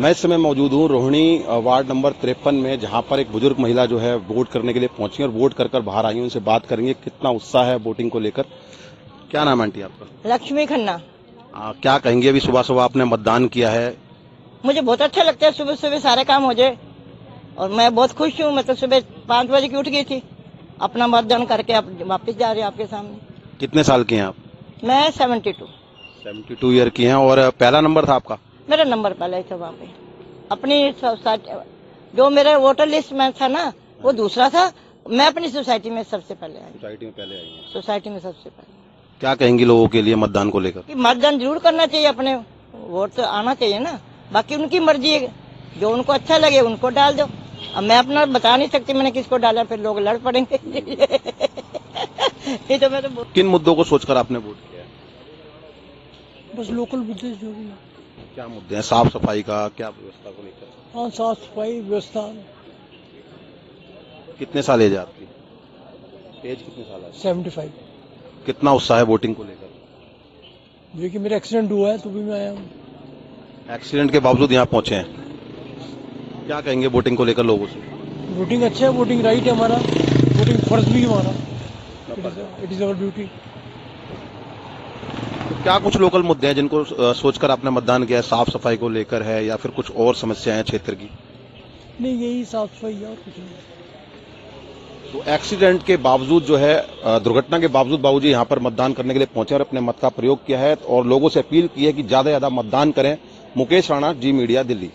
मैं इस समय मौजूद हूँ रोहिणी वार्ड नंबर 53 में, जहां पर एक बुजुर्ग महिला जो है वोट करने के लिए पहुंची और वोट कर बाहर आई हैं। उनसे बात करेंगे कितना उत्साह है वोटिंग को लेकर। क्या नाम है आंटी आपका? लक्ष्मी खन्ना। क्या कहेंगे, अभी सुबह सुबह आपने मतदान किया है? मुझे बहुत अच्छा लगता है, सुबह सुबह सारे काम हो जाए और मैं बहुत खुश हूँ। मैं तो सुबह 5 बजे की उठ गई थी, अपना मतदान करके अब वापस जा रही हूँ आपके सामने। कितने साल की हैं आप? मैं 72। 72 ईयर की हैं। और पहला नंबर था आपका? मेरा नंबर पहले ही था वहाँ पे। अपनी सोसाइटी जो मेरे वोटर लिस्ट में था ना, वो दूसरा था। मैं अपनी सोसाइटी में सबसे पहले आई। सोसाइटी में पहले आई हैं। सोसाइटी में सबसे पहले। क्या कहेंगी लोगों के लिए मतदान को लेकर? कि मतदान जरूर करना चाहिए, अपने वोट तो आना चाहिए ना। बाकी उनकी मर्जी है, जो उनको अच्छा लगे उनको डाल दो। अब मैं अपना बता नहीं सकती मैंने किसको डाला, फिर लोग लड़ पड़ेंगे। ये तो मैं तो किन मुद्दों को सोचकर आपने वोट किया? बस लोकल मुद्दे जो भी हैं। क्या मुद्दे हैं? साफ सफाई का, क्या व्यवस्था को लेकर? हाँ, साफ सफाई व्यवस्था। कितने साल एज है आपकी? एज कितने साल है? 75। कितना उत्साह है वोटिंग को लेकर? जो कि मेरा एक्सीडेंट हुआ है तो भी मैं आया हूँ। एक्सीडेंट के बावजूद यहाँ पहुंचे हैं, क्या कहेंगे वोटिंग को लेकर लोगों से? वोटिंग अच्छा है, वोटिंग राइट है हमारा, वोटिंग फर्ज भी है हमारा। It is our duty. तो क्या कुछ लोकल मुद्दे हैं जिनको सोचकर आपने मतदान किया है? साफ सफाई को लेकर है या फिर कुछ और समस्याएं हैं क्षेत्र की? नहीं, यही साफ सफाई है और कुछ नहीं। तो एक्सीडेंट के बावजूद जो है, दुर्घटना के बावजूद बाबूजी यहाँ पर मतदान करने के लिए पहुंचे और अपने मत का प्रयोग किया है और लोगों से अपील की है कि ज्यादा से ज्यादा मतदान करें। मुकेश राणा, जी मीडिया, दिल्ली।